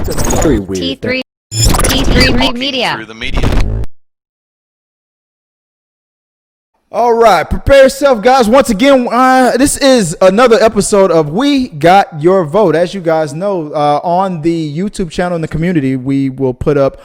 Very weird. T3 Media. Through the media. All right, prepare yourself, guys. Once again, this is another episode of We Got Your Vote. As you guys know, on the YouTube channel in the community, we will put up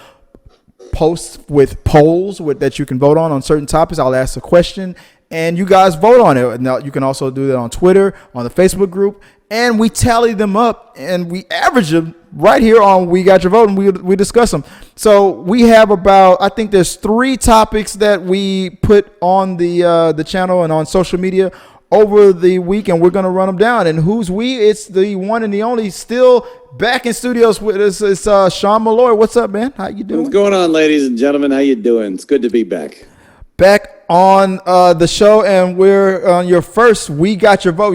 posts with polls that you can vote on certain topics. I'll ask a question, and you guys vote on it. Now, you can also do that on Twitter, on the Facebook group, and we tally them up, and we average them right here on We Got Your Vote, and we discuss them. So we have I think there's 3 topics that we put on the channel and on social media over the week, and we're going to run them down. And who's we? It's the one and the only, still back in studios with us. It's Sean Molloy. What's up, man? How you doing? What's going on, ladies and gentlemen? How you doing? It's good to be back. Back on the show, and we're on your first We Got Your Vote.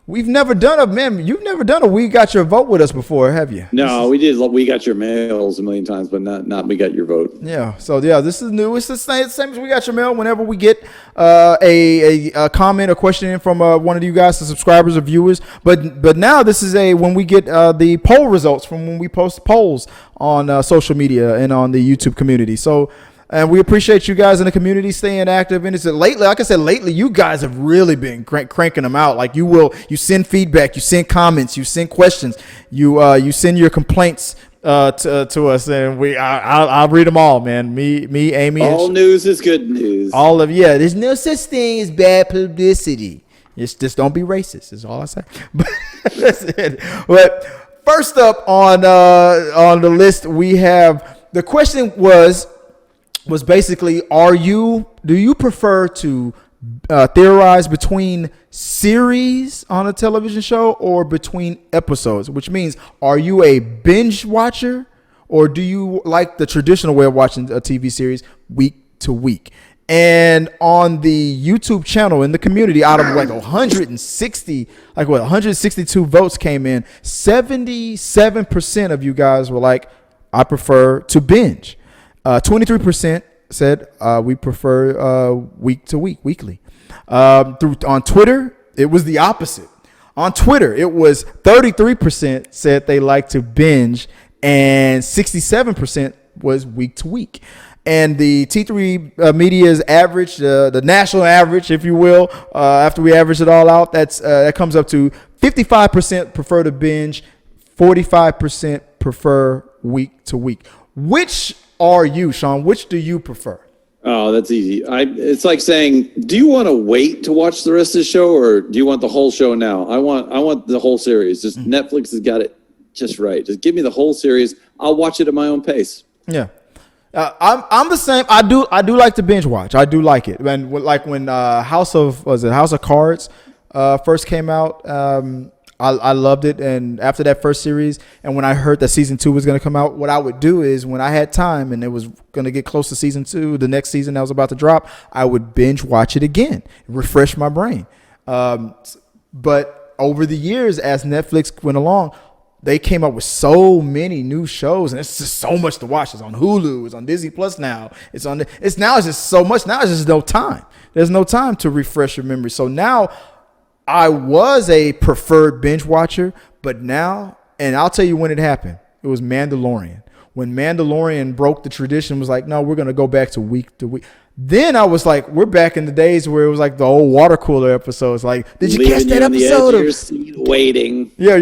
We've never done you've never done a We Got Your Vote with us before, have you? No, we did. We got your mails a million times, but not We Got Your Vote. Yeah. So yeah, this is new. It's the same as We Got Your Mail. Whenever we get a comment or question in from one of you guys, the subscribers or viewers, but now this is when we get the poll results from when we post polls on social media and on the YouTube community. So. And we appreciate you guys in the community staying active. And it's lately, like I said, you guys have really been cranking them out. Like you send feedback, you send comments, you send questions, you send your complaints to us, and I'll read them all, man. Me, Amy. All news is good news. There's no such thing as bad publicity. Just don't be racist. Is all I say. But that's it. But first up on the list, we have the question was basically, do you prefer to theorize between series on a television show or between episodes? Which means, are you a binge watcher, or do you like the traditional way of watching a TV series week to week? And on the YouTube channel in the community, out of 162 votes came in, 77% of you guys were like, I prefer to binge. 23% said we prefer week to week, weekly. On Twitter, it was the opposite. On Twitter, it was 33% said they like to binge, and 67% was week to week. And the T3 Media's average, the national average, if you will, after we average it all out, that comes up to 55% prefer to binge, 45% prefer week to week. Which are you, Sean? Which do you prefer? Oh, that's easy. It's like saying, do you want to wait to watch the rest of the show, or do you want the whole show now? I want the whole series. Just Netflix has got it just right. Just give me the whole series. I'll watch it at my own pace. Yeah. I'm the same. I do like to binge watch. I do like it. When House of Cards first came out, I loved it, and after that first series, and when I heard that season 2 was going to come out, what I would do is when I had time and it was going to get close to season 2, the next season that was about to drop, I would binge watch it again, refresh my brain. But over the years, as Netflix went along, they came up with so many new shows, and it's just so much to watch. It's on Hulu, it's on Disney Plus now. It's just so much. Now it's just no time. There's no time to refresh your memory. So now, I was a preferred binge watcher, but now, and I'll tell you when it happened. It was Mandalorian. When Mandalorian broke the tradition, was like, no, we're going to go back to week to week. Then I was like, we're back in the days where it was like the old water cooler episodes. Like, did you catch that episode of your seat waiting? Yeah,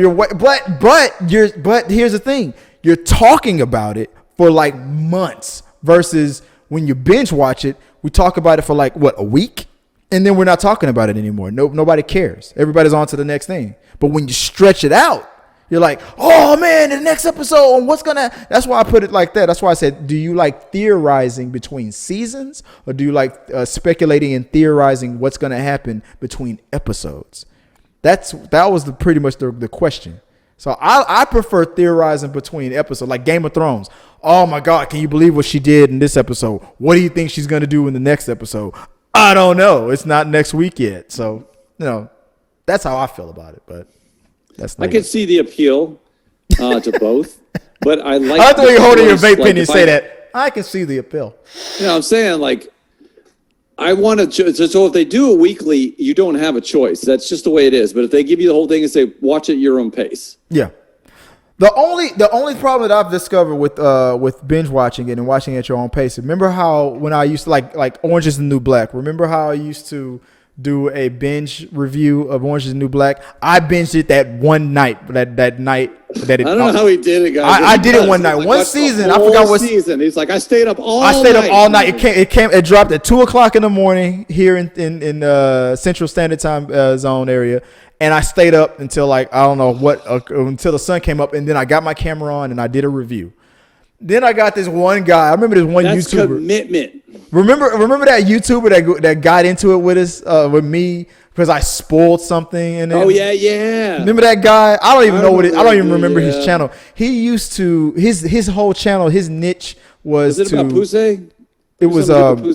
but here's the thing. You're talking about it for like months versus when you binge watch it, we talk about it for like a week? And then we're not talking about it anymore. Nobody cares. Everybody's on to the next thing. But when you stretch it out, you're like, oh man, the next episode, that's why I put it like that. That's why I said, do you like theorizing between seasons, or do you like speculating and theorizing what's going to happen between episodes? That was pretty much the question. So I prefer theorizing between episodes, like Game of Thrones. Oh my God, can you believe what she did in this episode? What do you think she's going to do in the next episode? I don't know. It's not next week yet. So, that's how I feel about it. But I could see the appeal to both. But I like. I thought you were holding your vape pen and say that. I can see the appeal. I'm saying, like, I want to. So if they do a weekly, you don't have a choice. That's just the way it is. But if they give you the whole thing and say, watch at your own pace. Yeah. The only problem that I've discovered with binge watching it and watching at your own pace. Remember how when I used to like Orange is the New Black. Remember how I used to do a binge review of Orange is the New Black? I binged it that one night. That night that it. I don't know how he did it, guys. I did it one night. One season. I forgot what season. He's like, I stayed up all night. It dropped at 2:00 in the morning here in Central Standard Time zone area. And I stayed up until like, I don't know what, until the sun came up. And then I got my camera on and I did a review. Then I got this one guy. I remember this one That's YouTuber. Commitment. Remember that YouTuber that got into it with us, with me, because I spoiled something. And then, yeah. Remember that guy? I don't even remember his channel. He used to, his whole channel, his niche was it about Poussey? It was,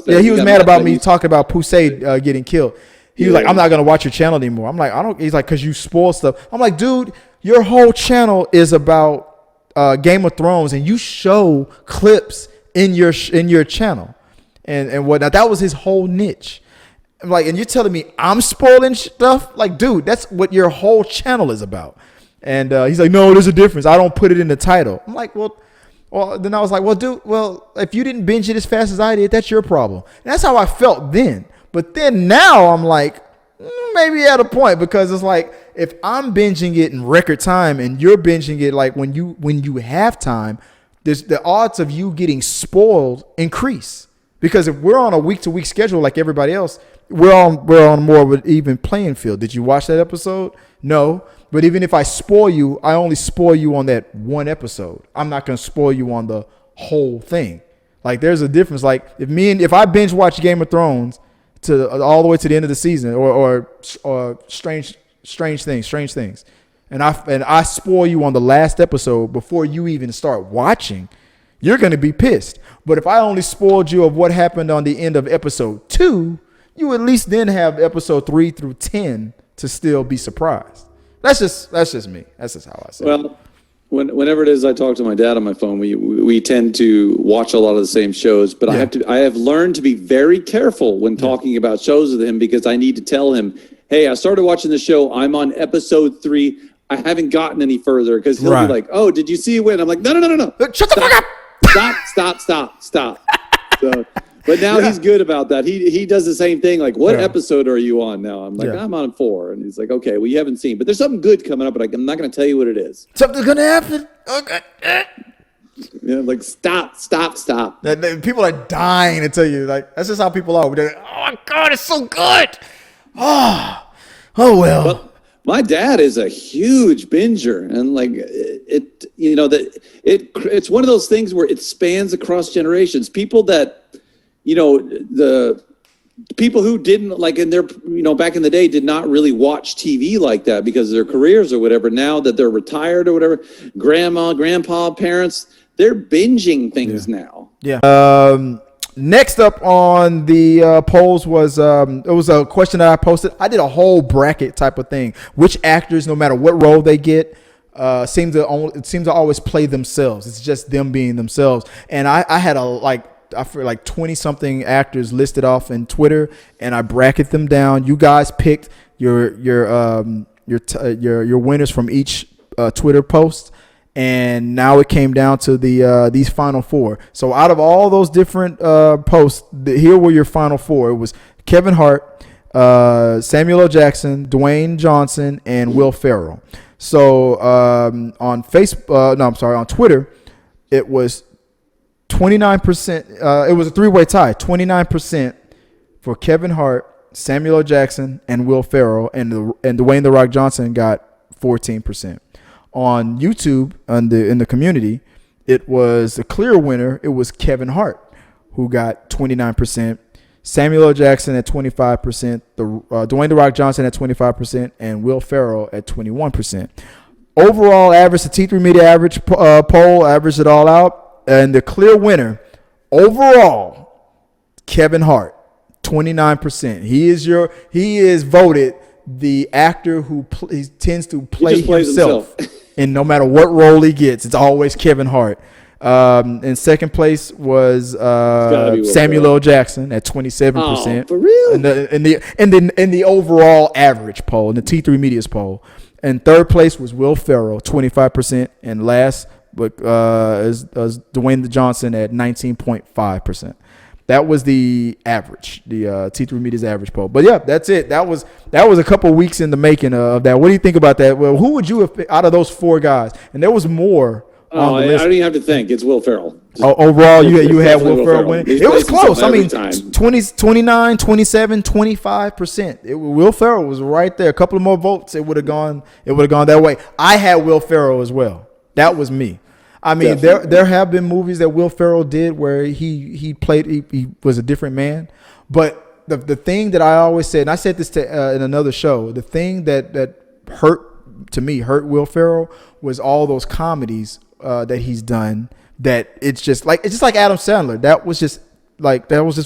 he was mad about me talking about Poussey getting killed. He was like, I'm not going to watch your channel anymore. I'm like, he's like, because you spoil stuff. I'm like, dude, your whole channel is about Game of Thrones and you show clips in your channel and whatnot. That was his whole niche. I'm like, and you're telling me I'm spoiling stuff? Like, dude, that's what your whole channel is about. And he's like, no, there's a difference. I don't put it in the title. I'm like, well, then I was like, well, dude, if you didn't binge it as fast as I did, that's your problem. And that's how I felt then. But then now I'm like, maybe at a point, because it's like, if I'm binging it in record time and you're binging it like when you have time, the odds of you getting spoiled increase. Because if we're on a week-to-week schedule like everybody else, we're on more of an even playing field. Did you watch that episode? No. But even if I spoil you, I only spoil you on that one episode. I'm not going to spoil you on the whole thing. Like, there's a difference. Like, if I binge watch Game of Thrones to all the way to the end of the season, or strange things, and I spoil you on the last episode before you even start watching, you're gonna be pissed. But if I only spoiled you of what happened on the end of episode 2, you at least then have episode 3 through 10 to still be surprised. That's just me. That's just how I say it. Well, whenever it is I talk to my dad on my phone, we tend to watch a lot of the same shows, but I have learned to be very careful when talking about shows with him, because I need to tell him, hey, I started watching the show. I'm on episode 3. I haven't gotten any further, because he'll be like, oh, did you see it when? I'm like, no. Shut the fuck up. Stop. So, but now he's good about that. He does the same thing. Like, what episode are you on now? I'm like, I'm on 4. And he's like, okay, well, you haven't seen. But there's something good coming up, but I'm not going to tell you what it is. Something's going to happen? Okay. Yeah, like, stop. People are dying to tell you. Like, that's just how people are. They're like, oh, my God, it's so good. Oh well. My dad is a huge binger, and like it's one of those things where it spans across generations. People that, the people who didn't, like, in their, back in the day, did not really watch TV like that because of their careers or whatever. Now that they're retired or whatever, grandpa, parents, they're binging things now. Yeah. Next up on the polls was it was a question that I posted. I did a whole bracket type of thing. Which actors, no matter what role they get, seem to always play themselves. It's just them being themselves. And I had I feel like 20 something actors listed off in Twitter, and I bracket them down. You guys picked your winners from each Twitter post. And now it came down to these final 4. So out of all those different posts, here were your final 4. It was Kevin Hart, Samuel L. Jackson, Dwayne Johnson, and Will Ferrell. So on on Twitter, it was 29%. It was a 3-way tie. 29% for Kevin Hart, Samuel L. Jackson, and Will Ferrell, and Dwayne "The Rock" Johnson got 14%. On YouTube, in the community, it was a clear winner. It was Kevin Hart, who got 29%, Samuel L. Jackson at 25%, Dwayne "The Rock" Johnson at 25%, and Will Ferrell at 21%. Overall average, the T3 Media average poll averaged it all out, and the clear winner overall, Kevin Hart, 29%. He is voted the actor who tends to play himself. And no matter what role he gets, it's always Kevin Hart. In second place was Samuel L. Jackson at 27%. Oh, for real? In the overall average poll, in the T3 Media's poll. And third place was Will Ferrell, 25%, and last is Dwayne Johnson at 19.5%. That was the average, the T3 Media's average poll. But yeah, that's it. That was a couple of weeks in the making of that. What do you think about that? Well, who would you have out of those four guys? And there was more. Oh, I don't even have to think. It's Will Ferrell. Overall, you had Will Ferrell winning. It was close. I mean, time. 29, 27, 25%. Will Ferrell was right there. A couple of more votes, it would have gone that way. I had Will Ferrell as well. That was me. I mean, there have been movies that Will Ferrell did where he was a different man. But the thing that I always said, and I said this in another show, the thing that hurt Will Ferrell was all those comedies that he's done. That it's just like Adam Sandler. That was just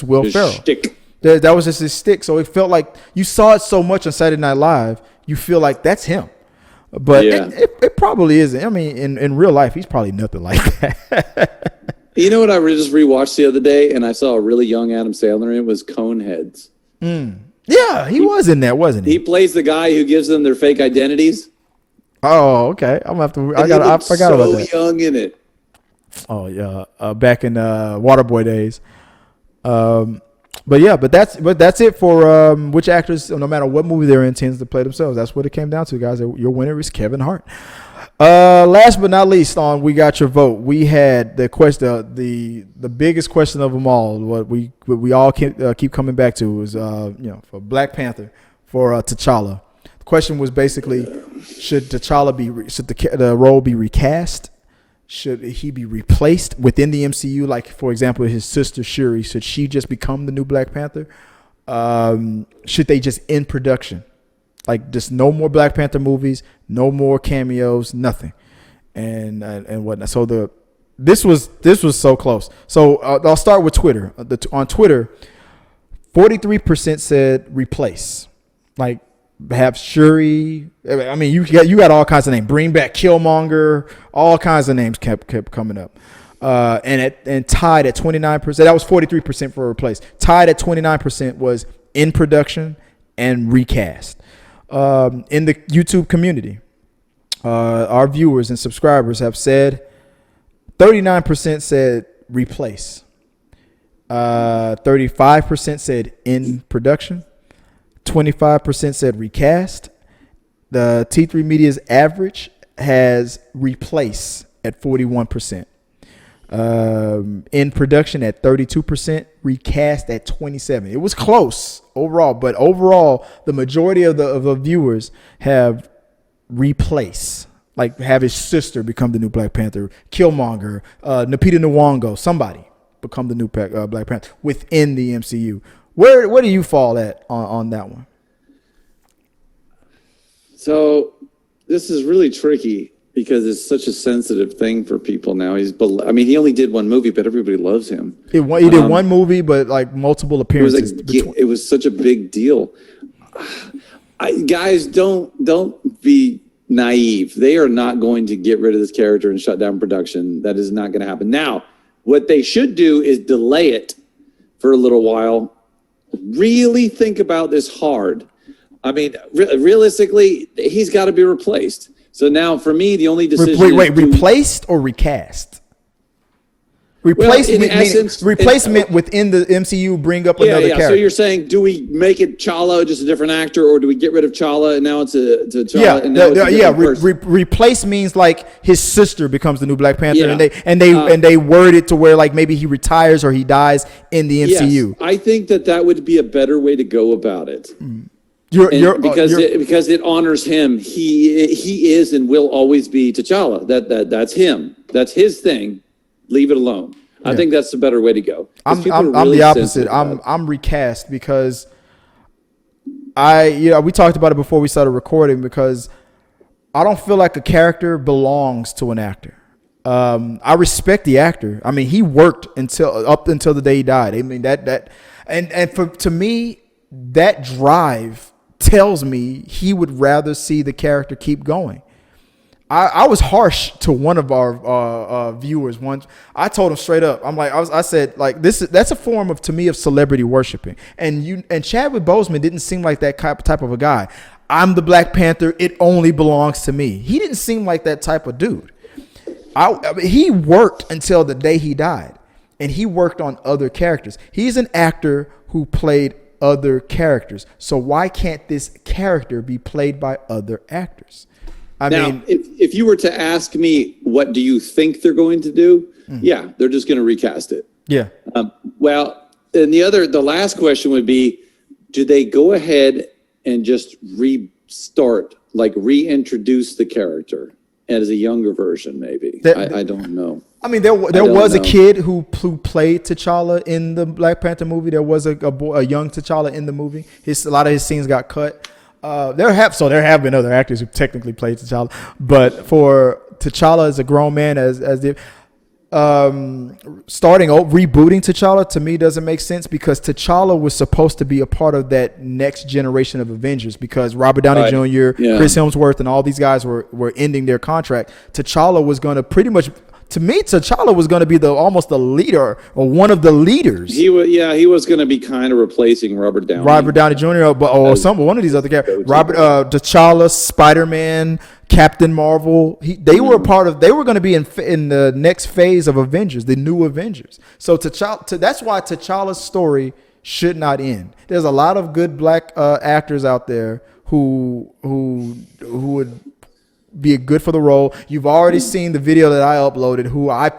Will Ferrell. Shtick. That was just his stick. So it felt like you saw it so much on Saturday Night Live. You feel like that's him. But it probably isn't. I mean, in real life, he's probably nothing like that. You know what I just rewatched the other day, and I saw a really young Adam Sandler in it was Coneheads. Yeah, he was in that, wasn't he? He plays the guy who gives them their fake identities. Oh, okay. I'm gonna have to. I forgot about that. So young in it. Oh yeah, back in Waterboy days. But that's it for which actors, no matter what movie they're in, tends to play themselves. That's what it came down to, guys. Your winner is Kevin Hart. Last but not least, on We Got Your Vote, we had the question, the biggest question of them all. What we all keep coming back to was for Black Panther, for T'Challa. The question was basically, should the role be recast? Should he be replaced within the MCU? Like, for example, his sister Shuri, should she just become the new Black Panther? Should they just end production? Like, just no more Black Panther movies, no more cameos, nothing, and whatnot. So this was so close. So I'll start with Twitter. On Twitter, 43% said replace. Like, have Shuri. I mean, you got all kinds of names. Bring back Killmonger. All kinds of names kept coming up. And tied at 29%. That was 43% for replace. Tied at 29% was in production and recast. In the YouTube community, our viewers and subscribers have said 39% said replace. 35% said in production. 25% said recast. The T3 Media's average has replace at 41%. In production at 32%, recast at 27%. It was close overall, but overall, the majority of the viewers have replace, like have his sister become the new Black Panther, Killmonger, Lupita Nyong'o, somebody become the new Black Panther within the MCU. Where do you fall at on that one? So this is really tricky because it's such a sensitive thing for people now. He only did one movie, but everybody loves him. He did one movie, but like multiple appearances. It was such a big deal. Guys, don't be naive. They are not going to get rid of this character and shut down production. That is not going to happen. Now, what they should do is delay it for a little while. Really think about this hard. I mean, realistically, he's got to be replaced. So now, for me, the only decision. Wait, replaced or recast? Replacement within the MCU. Bring up another character. So you're saying, do we make it Chala, just a different actor, or do we get rid of Chala and now it's a Chala? Replace means like his sister becomes the new Black Panther, and they word it to where like maybe he retires or he dies in the MCU. Yes, I think that would be a better way to go about it. Because it honors him. He is and will always be T'Challa. That's him. That's his thing. Leave it alone. I think that's the better way to go. I'm the opposite. I'm recast because we talked about it before we started recording, because I don't feel like a character belongs to an actor. I respect the actor. I mean, he worked up until the day he died. I mean to me, that drive tells me he would rather see the character keep going. I was harsh to one of our viewers once. I told him straight up. I said like that's a form of, to me, of celebrity worshiping. And Chadwick Boseman didn't seem like that type of a guy. I'm the Black Panther. It only belongs to me. He didn't seem like that type of dude. I mean, he worked until the day he died, and he worked on other characters. He's an actor who played other characters. So why can't this character be played by other actors? I mean, if you were to ask me, what do you think they're going to do? Yeah, they're just going to recast it. Yeah. Well, and the last question would be, do they go ahead and just restart, like reintroduce the character as a younger version? Maybe I don't know. I mean, there was a kid who played T'Challa in the Black Panther movie. There was a young T'Challa in the movie. A lot of his scenes got cut. There have been other actors who technically played T'Challa, but for T'Challa as a grown man, as the rebooting T'Challa, to me, doesn't make sense, because T'Challa was supposed to be a part of that next generation of Avengers, because Robert Downey Jr., Chris Hemsworth, and all these guys were ending their contract. T'Challa was going to pretty much. To me, T'Challa was going to be almost the leader, or one of the leaders. He was going to be kind of replacing Robert Downey Jr. One of these other characters. T'Challa, Spider-Man, Captain Marvel. They were going to be in the next phase of Avengers, the new Avengers. So that's why T'Challa's story should not end. There's a lot of good black actors out there who would be good for the role. You've already seen the video that I uploaded, who I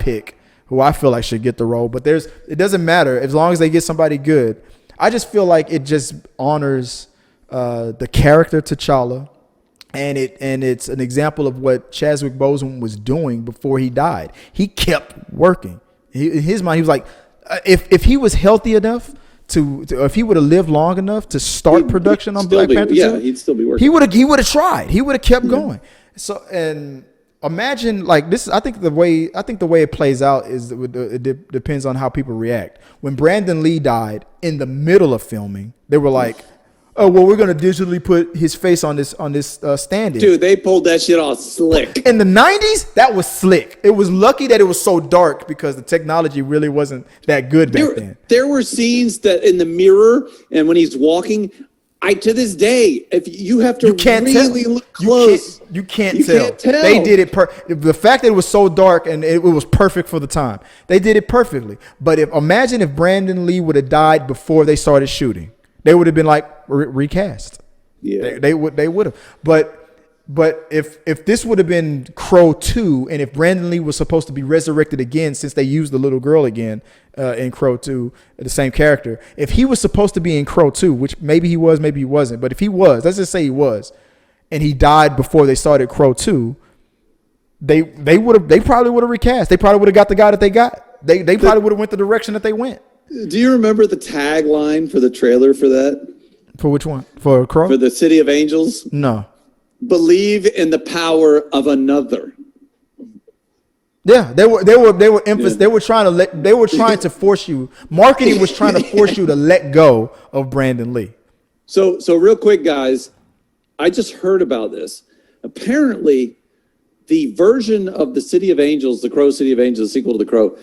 feel like should get the role, but it doesn't matter as long as they get somebody good. I just feel like it just honors the character T'Challa, and it's an example of what Chadwick Boseman was doing before he died. He kept working. In his mind, he was like, if he was healthy enough if he would have lived long enough to start production on Black Panther 2, he'd still be working. He would have tried. He would have kept going. So, and imagine like this. I think the way it plays out is it depends on how people react. When Brandon Lee died in the middle of filming, they were like, "Oh, well, we're gonna digitally put his face on this stand-in." Dude, they pulled that shit off slick. In the 90s, that was slick. It was lucky that it was so dark, because the technology really wasn't that good back then. There were scenes that in the mirror, and when he's walking, to this day, if you have to really look close, you can't tell. They did it. The fact that it was so dark and it was perfect for the time, they did it perfectly. But imagine if Brandon Lee would have died before they started shooting, they would have been like recast. Yeah, they would have. But if this would have been Crow 2, and if Brandon Lee was supposed to be resurrected again, since they used the little girl again in Crow 2, the same character, if he was supposed to be in Crow 2, which maybe he was, maybe he wasn't, but if he was, let's just say he was, and he died before they started Crow 2, they probably would have recast. They probably would have got the guy that they got. They probably would have went the direction that they went. Do you remember the tagline for the trailer for that? For which one? For Crow? For the City of Angels? No. Believe in the power of another. Yeah, they were trying to force you. Marketing was trying to force you to let go of Brandon Lee. So real quick, guys, I just heard about this. Apparently, the version of the City of Angels, the Crow City of Angels, the sequel to the Crow,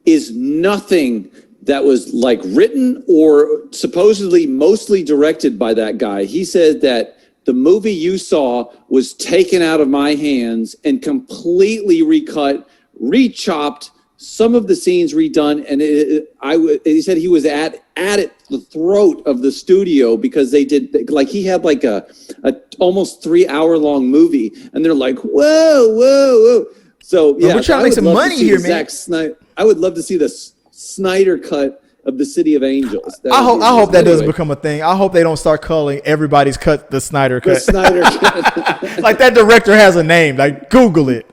is nothing that was like written or supposedly mostly directed by that guy. He said that the movie you saw was taken out of my hands and completely recut, rechopped, some of the scenes redone, and he said he was at the throat of the studio because they did, like, he had like a almost 3 hour long movie, and they're like, whoa. So yeah, we're trying to make some money here, man. I would love to see the Snyder cut of the City of Angels. I hope that doesn't become a thing. I hope they don't start calling everybody's cut the Snyder cut. The Snyder cut. Like that director has a name. Like Google it.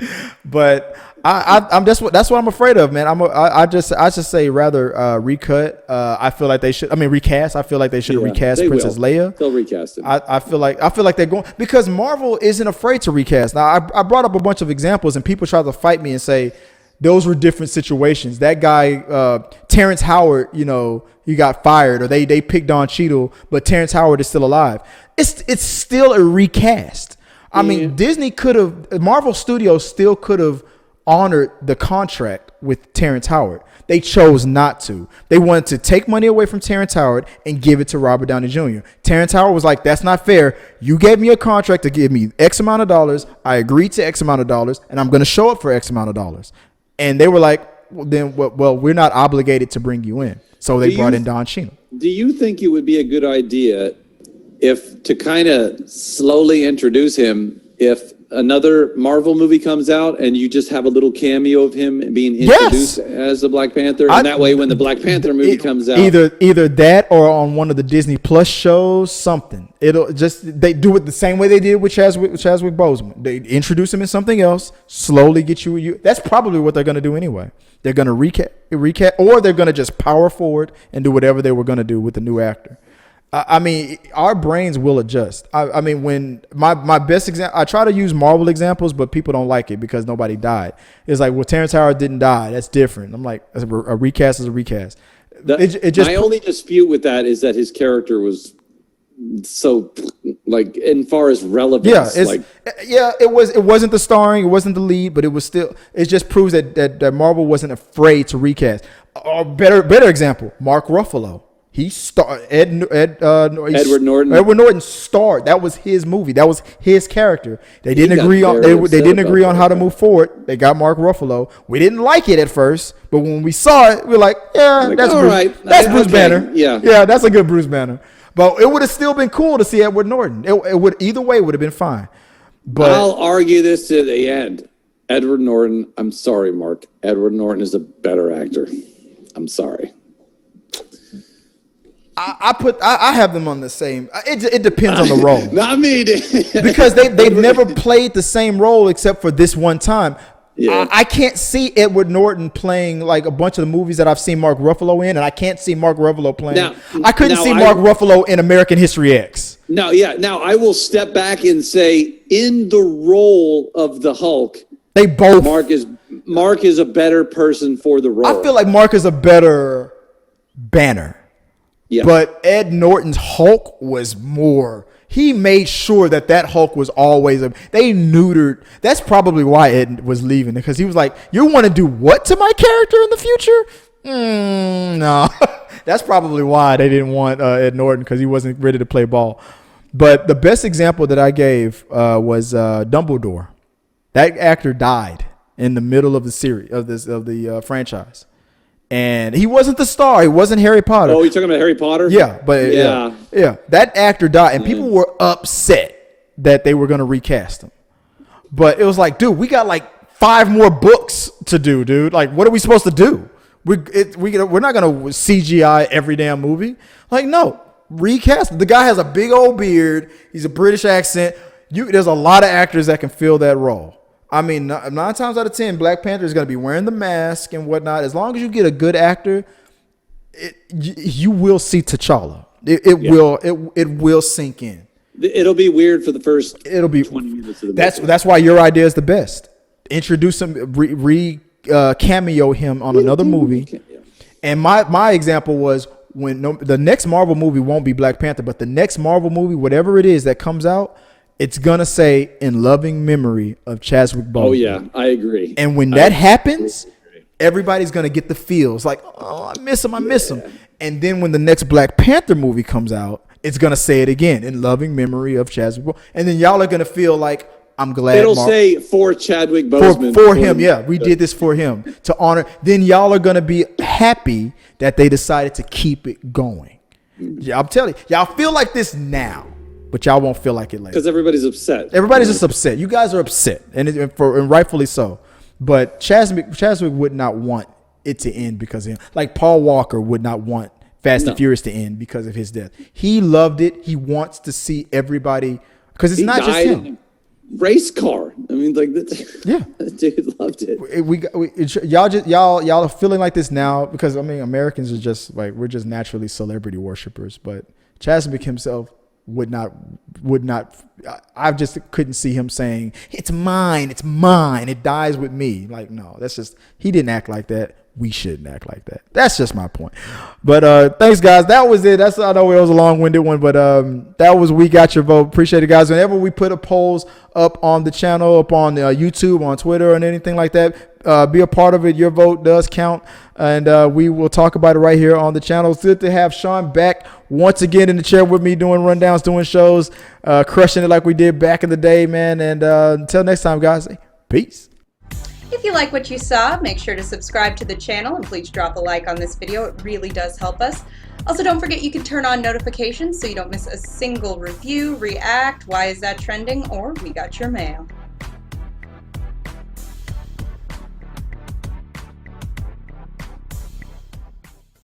But I'm that's what I'm afraid of, man. I just say rather recut. I feel like they should. I mean recast. I feel like they should recast Princess Leia. They'll recast it. I feel like they're going, because Marvel isn't afraid to recast. Now I brought up a bunch of examples, and people try to fight me and say those were different situations. That guy, Terrence Howard, he got fired, or they picked on Cheadle, but Terrence Howard is still alive. It's still a recast. I mean, Marvel Studios still could have honored the contract with Terrence Howard. They chose not to. They wanted to take money away from Terrence Howard and give it to Robert Downey Jr. Terrence Howard was like, that's not fair. You gave me a contract to give me X amount of dollars. I agreed to X amount of dollars, and I'm going to show up for X amount of dollars. And they were like, well, we're not obligated to bring you in. So they brought in Don Cheadle. Do you think it would be a good idea if to kind of slowly introduce him, if another Marvel movie comes out and you just have a little cameo of him being introduced as the Black Panther, and that way when the Black Panther movie comes out, either that or on one of the Disney Plus shows, something. They do it the same way they did with Chadwick Boseman. They introduce him in something else, slowly get you. That's probably what they're going to do anyway. They're going to recast, or they're going to just power forward and do whatever they were going to do with the new actor. I mean, our brains will adjust. I mean, when my best example, I try to use Marvel examples, but people don't like it because nobody died. It's like, well, Terrence Howard didn't die. That's different. I'm like, a recast is a recast. My only dispute with that is that his character was so, like, in far as relevance. It wasn't the starring, it wasn't the lead, but it was still. It just proves that Marvel wasn't afraid to recast. Or better example, Mark Ruffalo. He starred Edward Norton. Edward Norton starred. That was his movie. That was his character. They didn't agree on. They didn't agree on how to move forward. They got Mark Ruffalo. We didn't like it at first, but when we saw it, we were like, yeah, that's Bruce. Right. That's Bruce Banner. Yeah, that's a good Bruce Banner. But it would have still been cool to see Edward Norton. It would either way would have been fine. But I'll argue this to the end. Edward Norton. I'm sorry, Mark. Edward Norton is a better actor. I'm sorry. I have them on the same. It depends on the role. Not me, because they've never played the same role except for this one time. Yeah. I can't see Edward Norton playing like a bunch of the movies that I've seen Mark Ruffalo in, and I can't see Mark Ruffalo playing. I couldn't see Mark Ruffalo in American History X. Now I will step back and say, in the role of the Hulk, they both. Mark is a better person for the role. I feel like Mark is a better Banner. Yeah. But Ed Norton's Hulk was more. He made sure that Hulk was always they neutered. That's probably why Ed was leaving, because he was like, you want to do what to my character in the future? No. That's probably why they didn't want Ed Norton, because he wasn't ready to play ball. But the best example that I gave was Dumbledore. That actor died in the middle of the series of the franchise. And he wasn't the star. He wasn't Harry Potter. Oh, you're talking about Harry Potter? Yeah, but yeah. That actor died, and people were upset that they were going to recast him. But it was like, dude, we got like 5 more books to do, dude. Like, what are we supposed to do? We're not going to CGI every damn movie. Like, no, recast. The guy has a big old beard. He's a British accent. There's a lot of actors that can fill that role. I mean, 9 times out of 10, Black Panther is going to be wearing the mask and whatnot. As long as you get a good actor, you will see T'Challa. It will sink in. It'll be weird for the first 20 minutes of the movie. That's why your idea is the best. Introduce him, cameo him on another movie. And my example was when the next Marvel movie won't be Black Panther, but the next Marvel movie, whatever it is that comes out, it's going to say in loving memory of Chadwick Boseman. Oh, yeah, I agree. And when that happens, everybody's going to get the feels like, oh, I miss him. And then when the next Black Panther movie comes out, it's going to say it again in loving memory of Chadwick Boseman. And then y'all are going to feel like, I'm glad. It'll say for Chadwick Boseman. For him, yeah. We did this for him to honor. Then y'all are going to be happy that they decided to keep it going. Yeah, I'm telling you, y'all feel like this now. But y'all won't feel like it later. Because everybody's upset. Everybody's just upset. You guys are upset, and rightfully so. But Chadwick would not want it to end because of him. Like Paul Walker would not want Fast and Furious to end because of his death. He loved it. He wants to see everybody, because it's not just him. Race car. I mean, like, yeah, that dude loved it. Y'all are feeling like this now because Americans are just like, we're just naturally celebrity worshipers. But Chadwick himself would not. I just couldn't see him saying, it's mine, it dies with me. Like, no, that's just, he didn't act like that. we shouldn't act like that. That's just my point. But thanks, guys. That was it. I know it was a long-winded one, but that was We Got Your Vote. Appreciate it, guys. Whenever we put a polls up on the channel, up on YouTube, on Twitter, and anything like that, be a part of it. Your vote does count, and we will talk about it right here on the channel. It's good to have Sean back once again in the chair with me, doing rundowns, doing shows, crushing it like we did back in the day, man. And until next time, guys, peace. If you like what you saw, make sure to subscribe to the channel and please drop a like on this video. It really does help us. Also, don't forget you can turn on notifications so you don't miss a single review, react, why is that trending, or we got your mail.